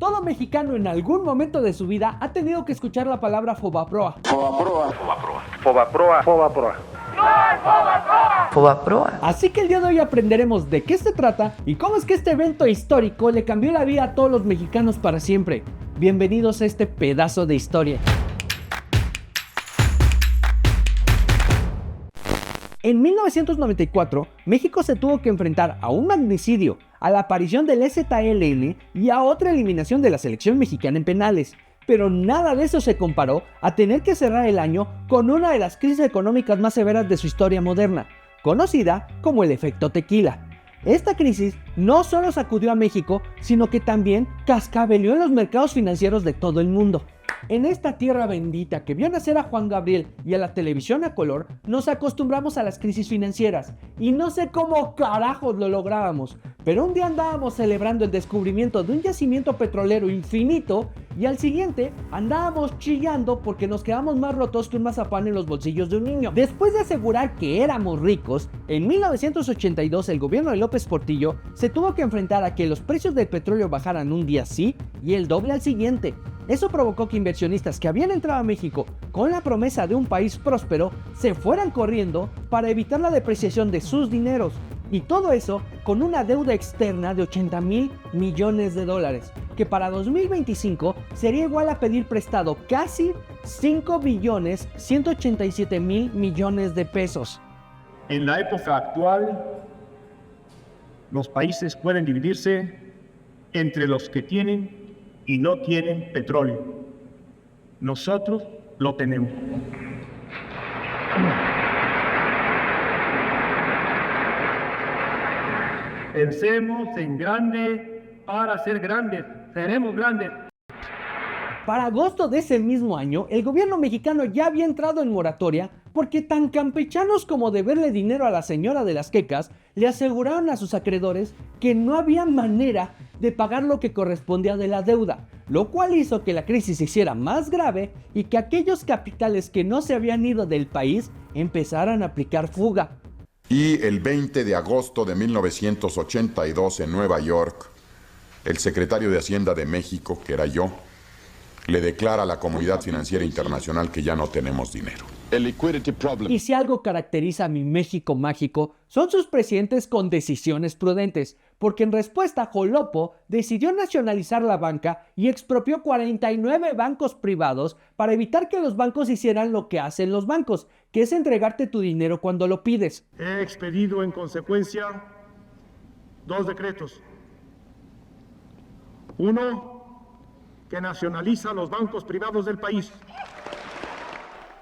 Todo mexicano en algún momento de su vida ha tenido que escuchar la palabra Fobaproa. Fobaproa. Fobaproa. Fobaproa. ¡No hay Fobaproa! Fobaproa. Así que el día de hoy aprenderemos de qué se trata y cómo es que este evento histórico le cambió la vida a todos los mexicanos para siempre. Bienvenidos a este pedazo de historia. En 1994, México se tuvo que enfrentar a un magnicidio, a la aparición del EZLN y a otra eliminación de la selección mexicana en penales. Pero nada de eso se comparó a tener que cerrar el año con una de las crisis económicas más severas de su historia moderna, conocida como el efecto tequila. Esta crisis no solo sacudió a México, sino que también cascabeleó en los mercados financieros de todo el mundo. En esta tierra bendita que vio nacer a Juan Gabriel y a la televisión a color, nos acostumbramos a las crisis financieras y no sé cómo carajos lo lográbamos, pero un día andábamos celebrando el descubrimiento de un yacimiento petrolero infinito y al siguiente andábamos chillando porque nos quedamos más rotos que un mazapán en los bolsillos de un niño. Después de asegurar que éramos ricos, en 1982 el gobierno de López Portillo se tuvo que enfrentar a que los precios del petróleo bajaran un día sí y el doble al siguiente. Eso provocó que inversionistas que habían entrado a México con la promesa de un país próspero se fueran corriendo para evitar la depreciación de sus dineros. Y todo eso con una deuda externa de 80,000 millones de dólares, que para 2025 sería igual a pedir prestado casi 5,187,000 millones de pesos. En la época actual, los países pueden dividirse entre los que tienen y no tienen petróleo. Nosotros lo tenemos. Pensemos en grande para ser grandes. Seremos grandes. Para agosto de ese mismo año, el gobierno mexicano ya había entrado en moratoria porque tan campechanos como deberle dinero a la señora de las quecas, le aseguraron a sus acreedores que no había manera de pagar lo que correspondía de la deuda, lo cual hizo que la crisis se hiciera más grave y que aquellos capitales que no se habían ido del país empezaran a aplicar fuga. Y el 20 de agosto de 1982 en Nueva York, el secretario de Hacienda de México, que era yo, le declara a la comunidad financiera internacional que ya no tenemos dinero. Y si algo caracteriza a mi México mágico, son sus presidentes con decisiones prudentes, porque en respuesta Jolopo decidió nacionalizar la banca y expropió 49 bancos privados para evitar que los bancos hicieran lo que hacen los bancos, que es entregarte tu dinero cuando lo pides. He expedido en consecuencia 2 decretos. Uno, que nacionaliza los bancos privados del país.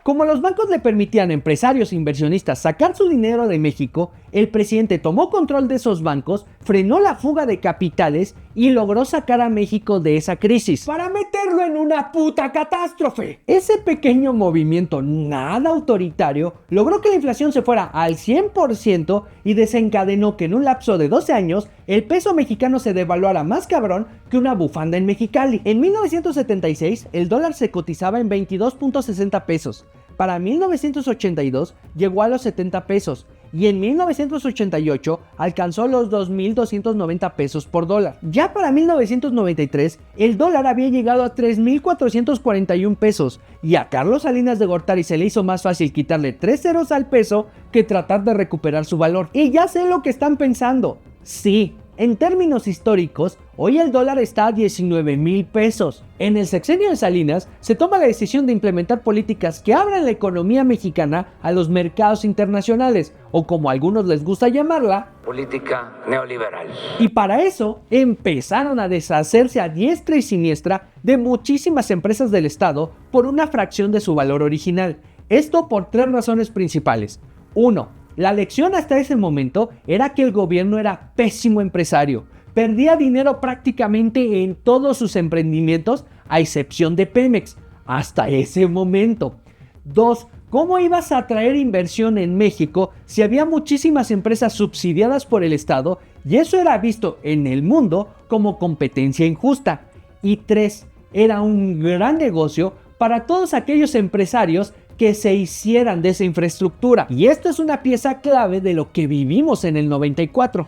Como los bancos le permitían a empresarios e inversionistas sacar su dinero de México, el presidente tomó control de esos bancos, frenó la fuga de capitales y logró sacar a México de esa crisis para meterlo en una puta catástrofe. Ese pequeño movimiento nada autoritario logró que la inflación se fuera al 100% y desencadenó que en un lapso de 12 años el peso mexicano se devaluara más cabrón que una bufanda en Mexicali. En 1976 el dólar se cotizaba en 22.60 pesos. Para 1982 llegó a los 70 pesos y en 1988 alcanzó los 2,290 pesos por dólar. Ya para 1993 el dólar había llegado a 3,441 pesos y a Carlos Salinas de Gortari se le hizo más fácil quitarle 3 ceros al peso que tratar de recuperar su valor. Y ya sé lo que están pensando. Sí, en términos históricos, hoy el dólar está a 19,000 pesos. En el sexenio de Salinas se toma la decisión de implementar políticas que abran la economía mexicana a los mercados internacionales, o como a algunos les gusta llamarla, política neoliberal. Y para eso empezaron a deshacerse a diestra y siniestra de muchísimas empresas del Estado por una fracción de su valor original. Esto por 3 razones principales. 1. La lección hasta ese momento era que el gobierno era pésimo empresario. Perdía dinero prácticamente en todos sus emprendimientos, a excepción de Pemex, hasta ese momento. 2. ¿Cómo ibas a atraer inversión en México si había muchísimas empresas subsidiadas por el Estado y eso era visto en el mundo como competencia injusta? Y 3. Era un gran negocio para todos aquellos empresarios que se hicieran de esa infraestructura. Y esto es una pieza clave de lo que vivimos en el 94.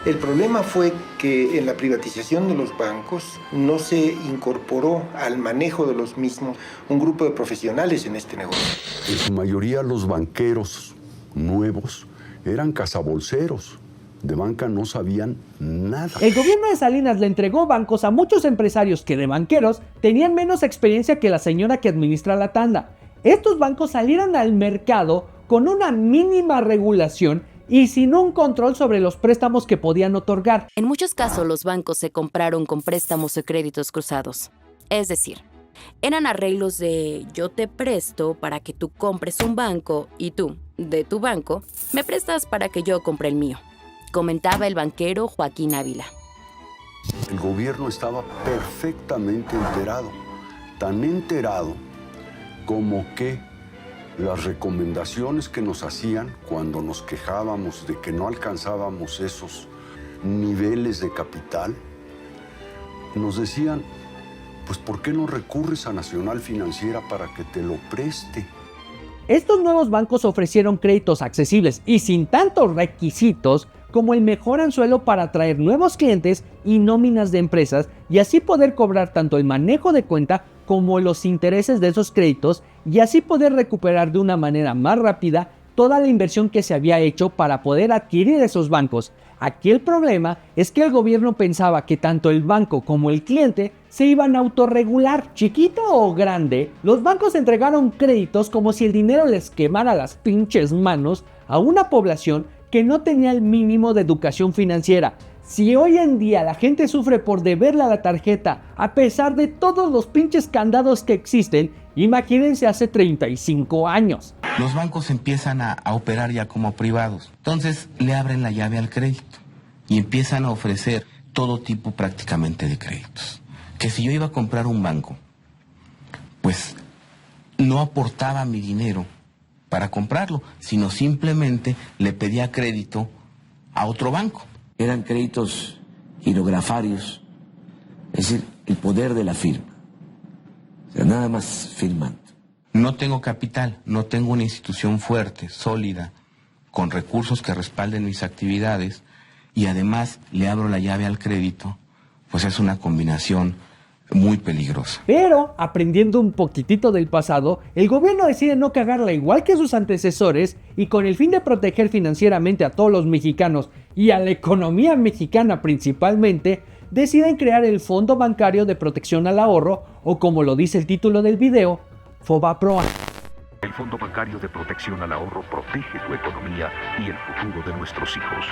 El problema fue que en la privatización de los bancos no se incorporó al manejo de los mismos un grupo de profesionales en este negocio. En su mayoría los banqueros nuevos eran cazabolseros. De banca no sabían nada. El gobierno de Salinas le entregó bancos a muchos empresarios que de banqueros tenían menos experiencia que la señora que administra la tanda. Estos bancos salieron al mercado con una mínima regulación y sin un control sobre los préstamos que podían otorgar. En muchos casos los bancos se compraron con préstamos o créditos cruzados. Es decir, eran arreglos de yo te presto para que tú compres un banco y tú, de tu banco, me prestas para que yo compre el mío, comentaba el banquero Joaquín Ávila. El gobierno estaba perfectamente enterado, tan enterado como que las recomendaciones que nos hacían cuando nos quejábamos de que no alcanzábamos esos niveles de capital, nos decían, pues ¿por qué no recurres a Nacional Financiera para que te lo preste? Estos nuevos bancos ofrecieron créditos accesibles y sin tantos requisitos como el mejor anzuelo para atraer nuevos clientes y nóminas de empresas y así poder cobrar tanto el manejo de cuenta como los intereses de esos créditos y así poder recuperar de una manera más rápida toda la inversión que se había hecho para poder adquirir esos bancos. Aquí el problema es que el gobierno pensaba que tanto el banco como el cliente se iban a autorregular. Chiquito o grande, los bancos entregaron créditos como si el dinero les quemara las pinches manos a una población que no tenía el mínimo de educación financiera. Si hoy en día la gente sufre por deberle a la tarjeta a pesar de todos los pinches candados que existen, imagínense hace 35 años. Los bancos empiezan a operar ya como privados. Entonces le abren la llave al crédito y empiezan a ofrecer todo tipo prácticamente de créditos. Que si yo iba a comprar un banco, pues no aportaba mi dinero para comprarlo, sino simplemente le pedía crédito a otro banco. Eran créditos girografarios, es decir, el poder de la firma. O sea, nada más firmando. No tengo capital, no tengo una institución fuerte, sólida, con recursos que respalden mis actividades y además le abro la llave al crédito, pues es una combinación muy peligrosa. Pero, aprendiendo un poquitito del pasado, el gobierno decide no cagarla igual que sus antecesores y con el fin de proteger financieramente a todos los mexicanos y a la economía mexicana principalmente, deciden crear el Fondo Bancario de Protección al Ahorro, o como lo dice el título del video, FOBAPROA. El Fondo Bancario de Protección al Ahorro protege tu economía y el futuro de nuestros hijos.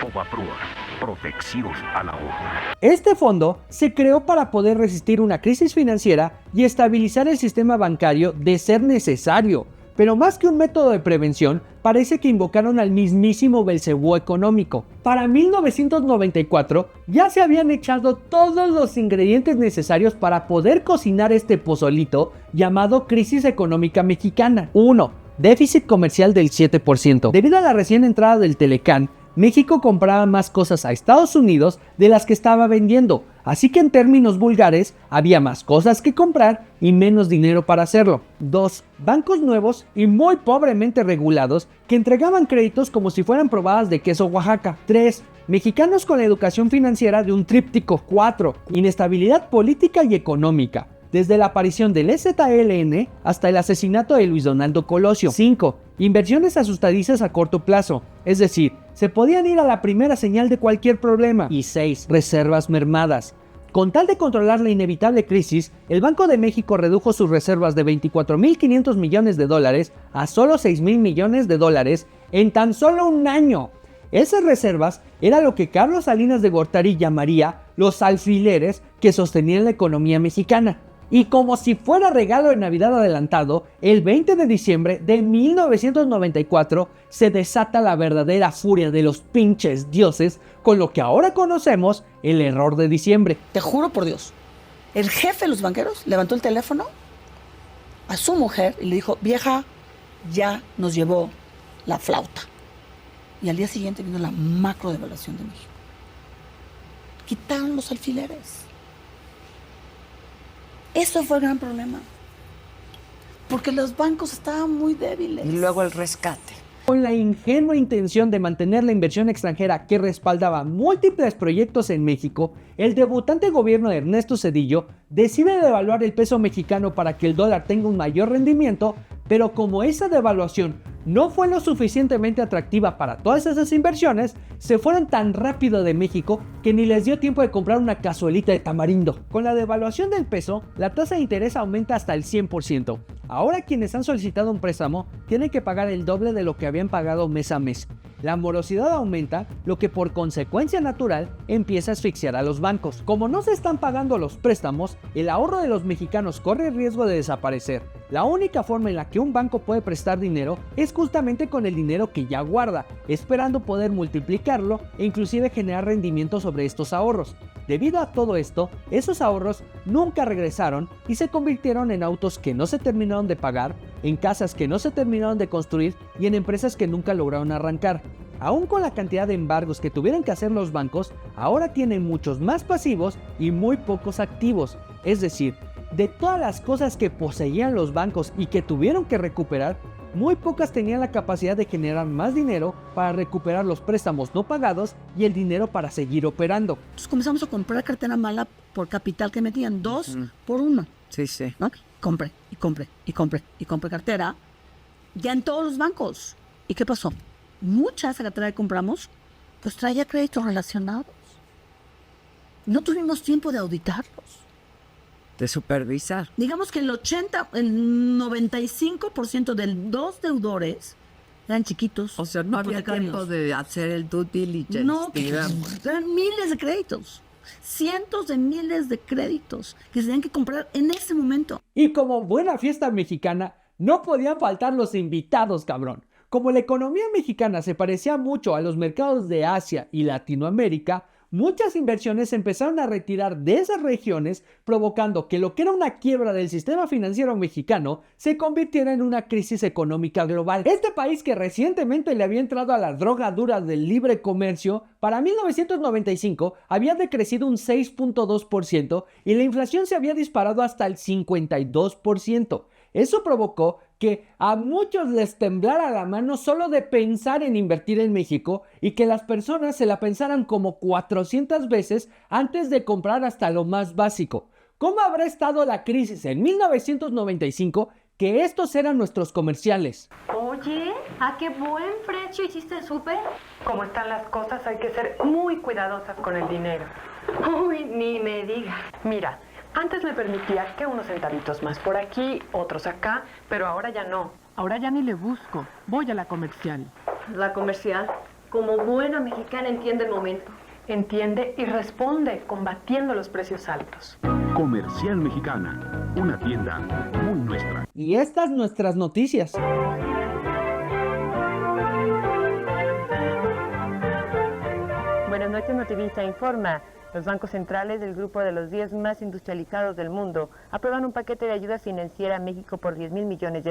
FOBAPROA, protección al ahorro. Este fondo se creó para poder resistir una crisis financiera y estabilizar el sistema bancario de ser necesario, pero más que un método de prevención, parece que invocaron al mismísimo Belcebú económico. Para 1994 ya se habían echado todos los ingredientes necesarios para poder cocinar este pozolito llamado crisis económica mexicana. 1. Déficit comercial del 7%. Debido a la recién entrada del Telecán, México compraba más cosas a Estados Unidos de las que estaba vendiendo, así que en términos vulgares había más cosas que comprar y menos dinero para hacerlo. 2. Bancos nuevos y muy pobremente regulados que entregaban créditos como si fueran probadas de queso Oaxaca. 3. Mexicanos con la educación financiera de un tríptico. 4. Inestabilidad política y económica, desde la aparición del EZLN hasta el asesinato de Luis Donaldo Colosio. 5. Inversiones asustadizas a corto plazo, es decir, se podían ir a la primera señal de cualquier problema. Y 6. Reservas mermadas. Con tal de controlar la inevitable crisis, el Banco de México redujo sus reservas de 24.500 millones de dólares a solo 6.000 millones de dólares en tan solo un año. Esas reservas era lo que Carlos Salinas de Gortari llamaría los alfileres que sostenían la economía mexicana. Y como si fuera regalo de Navidad adelantado, el 20 de diciembre de 1994 se desata la verdadera furia de los pinches dioses con lo que ahora conocemos el error de diciembre. Te juro por Dios, el jefe de los banqueros levantó el teléfono a su mujer y le dijo, vieja, ya nos llevó la flauta. Y al día siguiente vino la macro devaluación de México. Quitaron los alfileres. Eso fue el gran problema, porque los bancos estaban muy débiles. Y luego el rescate. Con la ingenua intención de mantener la inversión extranjera que respaldaba múltiples proyectos en México, el debutante gobierno de Ernesto Zedillo decide devaluar el peso mexicano para que el dólar tenga un mayor rendimiento, pero como esa devaluación no fue lo suficientemente atractiva para todas esas inversiones, se fueron tan rápido de México que ni les dio tiempo de comprar una cazuelita de tamarindo. Con la devaluación del peso, la tasa de interés aumenta hasta el 100%. Ahora quienes han solicitado un préstamo tienen que pagar el doble de lo que habían pagado mes a mes. La morosidad aumenta, lo que por consecuencia natural empieza a asfixiar a los bancos. Como no se están pagando los préstamos, el ahorro de los mexicanos corre el riesgo de desaparecer. La única forma en la que un banco puede prestar dinero es justamente con el dinero que ya guarda, esperando poder multiplicarlo e inclusive generar rendimientos sobre estos ahorros. Debido a todo esto, esos ahorros nunca regresaron y se convirtieron en autos que no se terminaron de pagar, en casas que no se terminaron de construir y en empresas que nunca lograron arrancar. Aún con la cantidad de embargos que tuvieron que hacer los bancos, ahora tienen muchos más pasivos y muy pocos activos. Es decir, de todas las cosas que poseían los bancos y que tuvieron que recuperar, muy pocas tenían la capacidad de generar más dinero para recuperar los préstamos no pagados y el dinero para seguir operando. Entonces comenzamos a comprar cartera mala por capital que metían 2 por 1. Sí, sí. ¿No? Compre cartera ya en todos los bancos. ¿Y qué pasó? Mucha esa cartera que compramos pues traía créditos relacionados. No tuvimos tiempo de auditarlos. De supervisar. Digamos que el 95% de los deudores eran chiquitos. O sea, no había tiempo de hacer el due diligence. No, digamos. Eran miles de créditos. Cientos de miles de créditos que se tenían que comprar en ese momento. Y como buena fiesta mexicana, no podían faltar los invitados, cabrón. Como la economía mexicana se parecía mucho a los mercados de Asia y Latinoamérica, muchas inversiones se empezaron a retirar de esas regiones, provocando que lo que era una quiebra del sistema financiero mexicano se convirtiera en una crisis económica global. Este país, que recientemente le había entrado a la droga dura del libre comercio, para 1995 había decrecido un 6.2% y la inflación se había disparado hasta el 52%. Eso provocó que a muchos les temblara la mano solo de pensar en invertir en México y que las personas se la pensaran como 400 veces antes de comprar hasta lo más básico. ¿Cómo habrá estado la crisis en 1995? Que estos eran nuestros comerciales. Oye, ¿a qué buen precio hiciste el súper? Como están las cosas, hay que ser muy cuidadosas con el dinero. Uy, ni me digas. Mira, antes me permitía que unos centavitos más por aquí, otros acá, pero ahora ya no. Ahora ya ni le busco. Voy a la comercial. La comercial, como buena mexicana, entiende el momento. Entiende y responde, combatiendo los precios altos. Comercial Mexicana, una tienda muy nuestra. Y estas nuestras noticias. Buenas noches, Notivisa informa. Los bancos centrales del grupo de los 10 más industrializados del mundo aprueban un paquete de ayuda financiera a México por $10,000 millones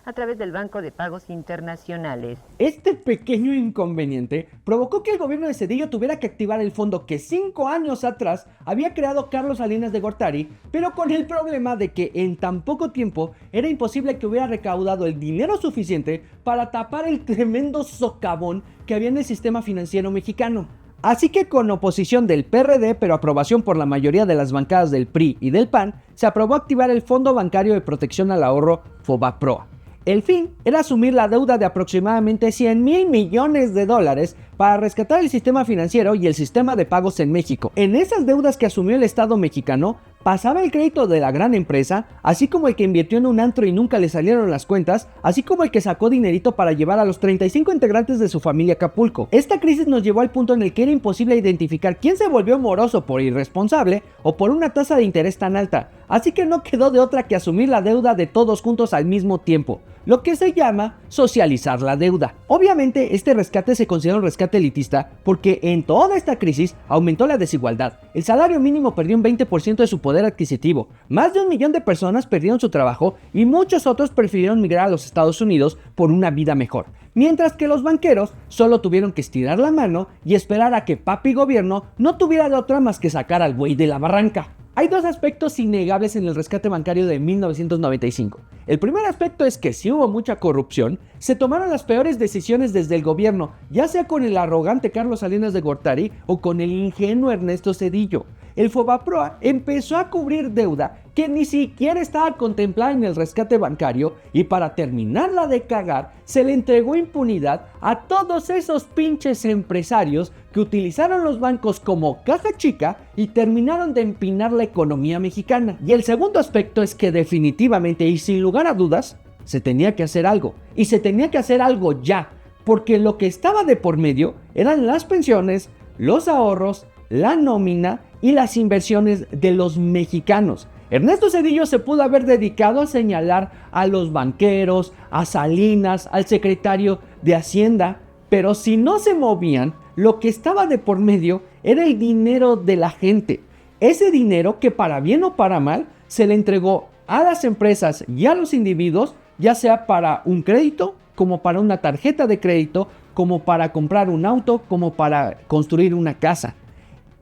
a través del Banco de Pagos Internacionales. Este pequeño inconveniente provocó que el gobierno de Zedillo tuviera que activar el fondo que 5 años atrás había creado Carlos Salinas de Gortari, pero con el problema de que en tan poco tiempo era imposible que hubiera recaudado el dinero suficiente para tapar el tremendo socavón que había en el sistema financiero mexicano. Así que con oposición del PRD, pero aprobación por la mayoría de las bancadas del PRI y del PAN, se aprobó activar el Fondo Bancario de Protección al Ahorro, FOBAPROA. El fin era asumir la deuda de aproximadamente $100,000 millones para rescatar el sistema financiero y el sistema de pagos en México. En esas deudas que asumió el Estado mexicano, pasaba el crédito de la gran empresa, así como el que invirtió en un antro y nunca le salieron las cuentas, así como el que sacó dinerito para llevar a los 35 integrantes de su familia a Acapulco. Esta crisis nos llevó al punto en el que era imposible identificar quién se volvió moroso por irresponsable o por una tasa de interés tan alta, así que no quedó de otra que asumir la deuda de todos juntos al mismo tiempo, lo que se llama socializar la deuda. Obviamente este rescate se considera un rescate elitista porque en toda esta crisis aumentó la desigualdad. El salario mínimo perdió un 20% de su poder adquisitivo, más de 1 millón de personas perdieron su trabajo y muchos otros prefirieron migrar a los Estados Unidos por una vida mejor, mientras que los banqueros solo tuvieron que estirar la mano y esperar a que papi gobierno no tuviera de otra más que sacar al buey de la barranca. Hay dos aspectos innegables en el rescate bancario de 1995. El primer aspecto es que si hubo mucha corrupción, se tomaron las peores decisiones desde el gobierno, ya sea con el arrogante Carlos Salinas de Gortari o con el ingenuo Ernesto Zedillo. El Fobaproa empezó a cubrir deuda que ni siquiera estaba contemplada en el rescate bancario y para terminarla de cagar se le entregó impunidad a todos esos pinches empresarios que utilizaron los bancos como caja chica y terminaron de empinar la economía mexicana. Y el segundo aspecto es que definitivamente y sin lugar a dudas se tenía que hacer algo y se tenía que hacer algo ya, porque lo que estaba de por medio eran las pensiones, los ahorros, la nómina y las inversiones de los mexicanos. Ernesto Zedillo se pudo haber dedicado a señalar a los banqueros, a Salinas, al secretario de Hacienda, pero si no se movían, lo que estaba de por medio era el dinero de la gente. Ese dinero que para bien o para mal se le entregó a las empresas y a los individuos, ya sea para un crédito, como para una tarjeta de crédito, como para comprar un auto, como para construir una casa.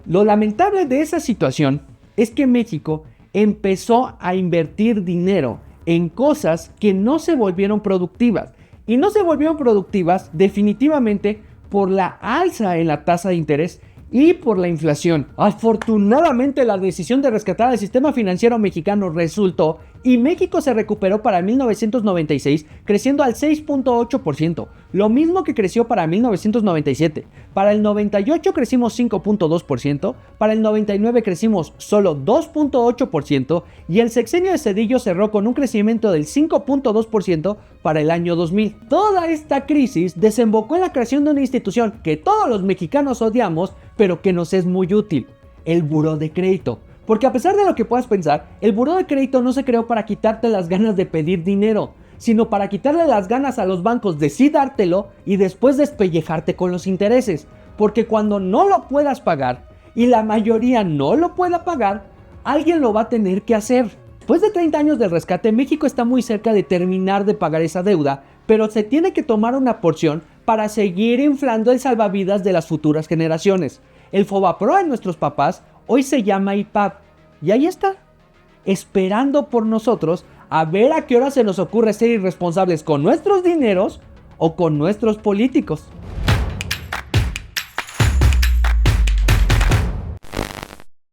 Lo lamentable de esa situación es que México empezó a invertir dinero en cosas que no se volvieron productivas. Y no se volvieron productivas definitivamente por la alza en la tasa de interés y por la inflación. Afortunadamente la decisión de rescatar al sistema financiero mexicano resultó y México se recuperó para 1996 creciendo al 6.8%, lo mismo que creció para 1997. Para el 98 crecimos 5.2%, para el 99 crecimos solo 2.8% y el sexenio de Zedillo cerró con un crecimiento del 5.2% para el año 2000. Toda esta crisis desembocó en la creación de una institución que todos los mexicanos odiamos, pero que nos es muy útil: el buró de crédito. Porque a pesar de lo que puedas pensar, el buró de crédito no se creó para quitarte las ganas de pedir dinero, sino para quitarle las ganas a los bancos de sí dártelo y después despellejarte con los intereses. Porque cuando no lo puedas pagar, y la mayoría no lo pueda pagar, alguien lo va a tener que hacer. Después de 30 años de rescate, México está muy cerca de terminar de pagar esa deuda, pero se tiene que tomar una porción para seguir inflando el salvavidas de las futuras generaciones. El Fobaproa de nuestros papás hoy se llama IPAB, y ahí está, esperando por nosotros a ver a qué hora se nos ocurre ser irresponsables con nuestros dineros o con nuestros políticos.